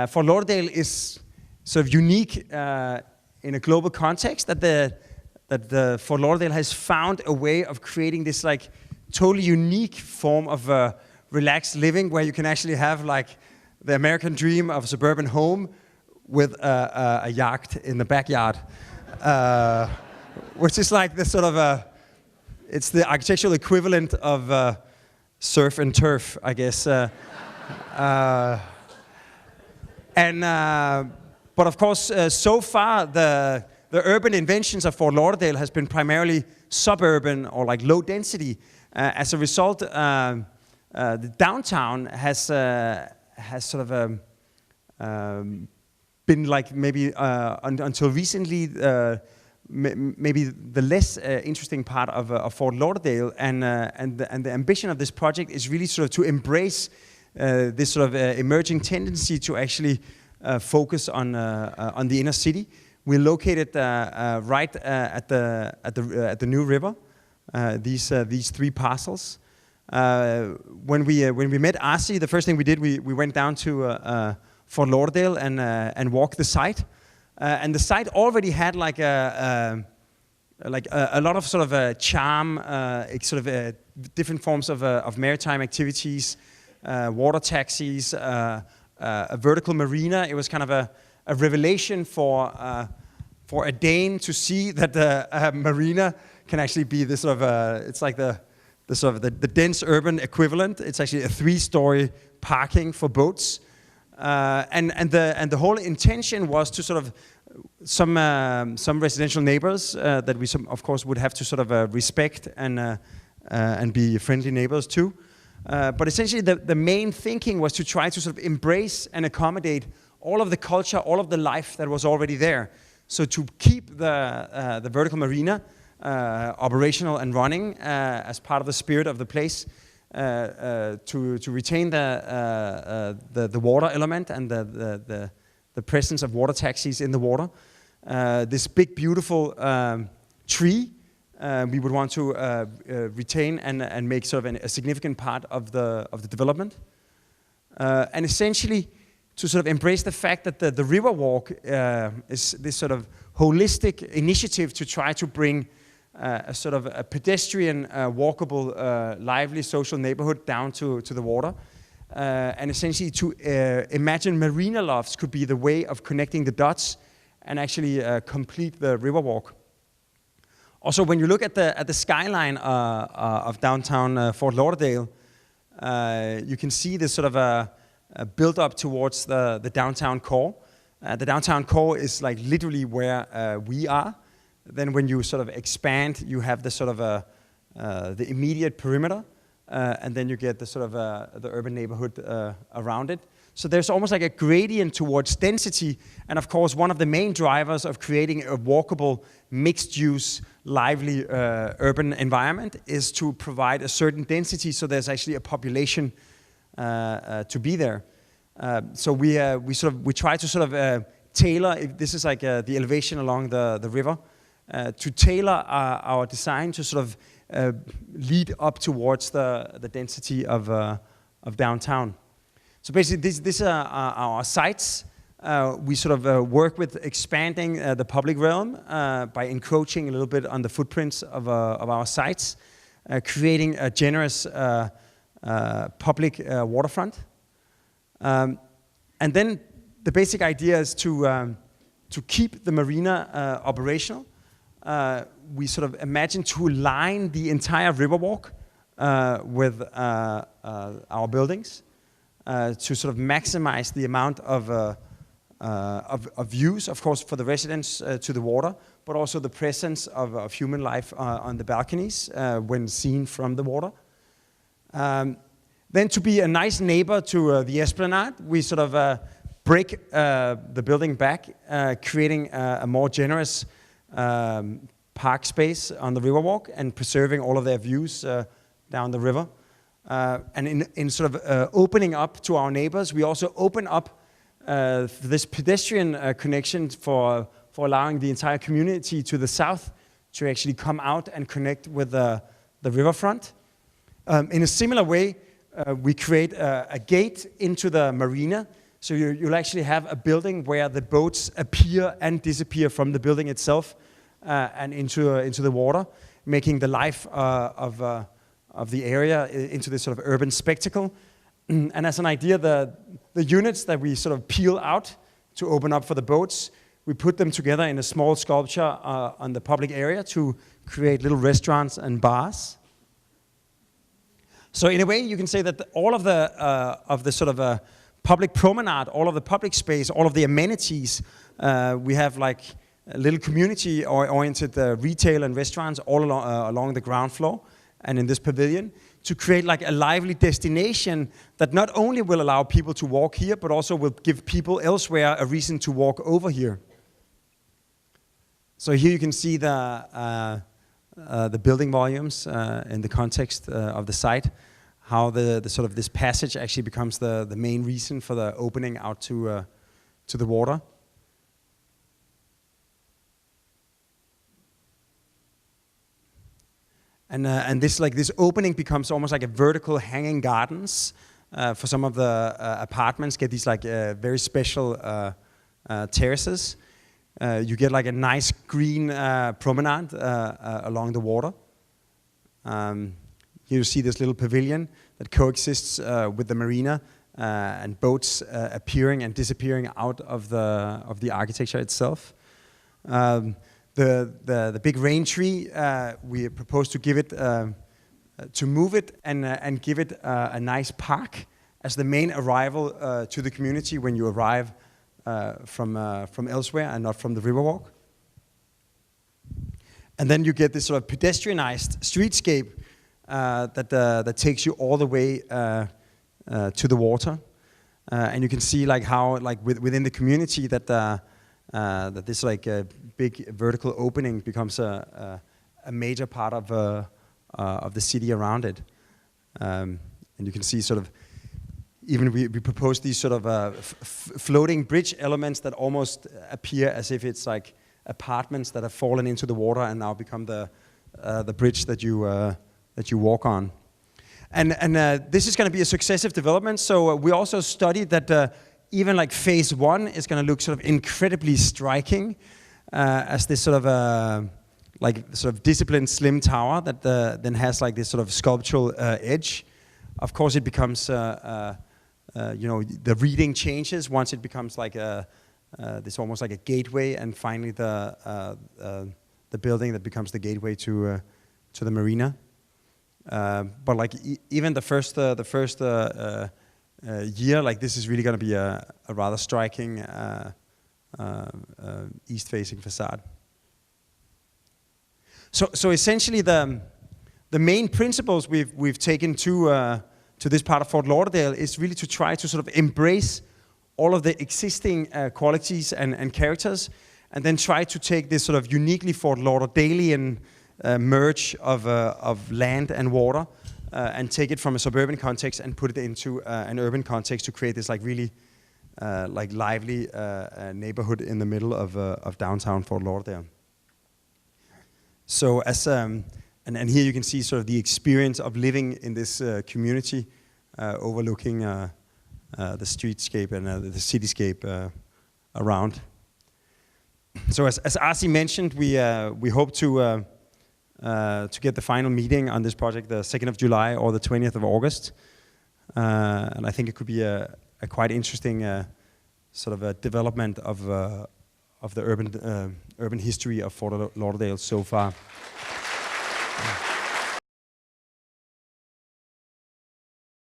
Fort Lauderdale is sort of unique in a global context, that the Fort Lauderdale has found a way of creating this like totally unique form of relaxed living, where you can actually have like the American dream of a suburban home with a yacht in the backyard, which is like the sort of it's the architectural equivalent of surf and turf, I guess. But of course, so far the urban inventions of Fort Lauderdale has been primarily suburban or like low density. As a result, the downtown has sort of been like maybe until recently maybe the less interesting part of Fort Lauderdale, and the ambition of this project is really sort of to embrace this sort of emerging tendency to actually focus on the inner city. We're located right at the new river. These three parcels. When we met Arsi, the first thing we did, we went down to Fort Lauderdale and walked the site. And the site already had like a lot of sort of charm, sort of different forms of maritime activities, water taxis, a vertical marina. It was kind of a revelation for a Dane to see that the marina can actually be this sort of it's like the dense urban equivalent. It's actually a 3-story parking for boats. And the whole intention was to sort of some residential neighbors that we of course would have to sort of respect and be friendly neighbors too. But essentially the main thinking was to try to sort of embrace and accommodate all of the culture, all of the life that was already there. So to keep the vertical marina operational and running as part of the spirit of the place, to retain the water element and the presence of water taxis in the water. This big beautiful tree we would want to retain and make sort of a significant part of the development, and essentially to sort of embrace the fact that the river walk is this sort of holistic initiative to try to bring a sort of a pedestrian, walkable, lively social neighborhood down to the water. And essentially to imagine Marina Lofts could be the way of connecting the dots and actually complete the river walk. Also, when you look at the skyline of downtown Fort Lauderdale, you can see this sort of a build up towards the downtown core. The downtown core is like literally where we are. Then when you sort of expand, you have the sort of the immediate perimeter, and then you get the sort of the urban neighborhood around it. So there's almost like a gradient towards density, and of course one of the main drivers of creating a walkable, mixed-use, lively urban environment is to provide a certain density, so there's actually a population to be there. So we try to sort of tailor. This is like the elevation along the river. To tailor our design to sort of lead up towards the density of downtown. So basically, these are our sites. We sort of work with expanding the public realm by encroaching a little bit on the footprints of our sites, creating a generous public waterfront. And then the basic idea is to keep the marina operational. We sort of imagine to line the entire riverwalk with our buildings to sort of maximize the amount of views, of course, for the residents to the water, but also the presence of human life on the balconies when seen from the water. Then to be a nice neighbor to the esplanade, we sort of break the building back, creating a more generous park space on the riverwalk and preserving all of their views down the river. And in sort of opening up to our neighbors, we also open up this pedestrian connection for allowing the entire community to the south to actually come out and connect with the riverfront. In a similar way, we create a gate into the marina So you'll actually have a building where the boats appear and disappear from the building itself and into the water, making the life of the area into this sort of urban spectacle. And as an idea, the units that we sort of peel out to open up for the boats, we put them together in a small sculpture on the public area to create little restaurants and bars. So in a way, you can say that all of the sort of public promenade, all of the public space, all of the amenities, we have like a little community-oriented retail and restaurants all along the ground floor and in this pavilion to create like a lively destination that not only will allow people to walk here, but also will give people elsewhere a reason to walk over here. So here you can see the building volumes in the context of the site, how the sort of this passage actually becomes the main reason for the opening out to the water. And this opening becomes almost like a vertical hanging gardens for some of the apartments. Get these like very special terraces. You get like a nice green promenade along the water. Here you see this little pavilion that coexists with the marina and boats appearing and disappearing out of the architecture itself. The big rain tree, we propose to give it, to move it and give it a nice park as the main arrival to the community when you arrive from elsewhere and not from the Riverwalk. And then you get this sort of pedestrianized streetscape that takes you all the way to the water. And you can see like how within the community that this like big vertical opening becomes a major part of the city around it. And you can see sort of, even we propose these sort of floating bridge elements that almost appear as if it's like apartments that have fallen into the water and now become the bridge that you walk on. And this is going to be a successive development. So we also studied that even like phase one is going to look sort of incredibly striking as this sort of disciplined slim tower that then has like this sort of sculptural edge. Of course, it becomes the reading changes once it becomes like this almost like a gateway, and finally the building that becomes the gateway to the marina. But like even the first year, like this is really going to be a rather striking east-facing facade. So essentially, the main principles we've taken to this part of Fort Lauderdale is really to try to sort of embrace all of the existing qualities and characters, and then try to take this sort of uniquely Fort Lauderdalian merge of land and water, and take it from a suburban context and put it into an urban context to create this like really like lively neighborhood in the middle of downtown Fort Lauderdale. So as and here you can see sort of the experience of living in this community, overlooking the streetscape and the cityscape around. So as Arsi mentioned, we hope to get the final meeting on this project the 2nd of July or the 20th of August, and I think it could be a quite interesting sort of a development of the urban history of Fort Lauderdale so far.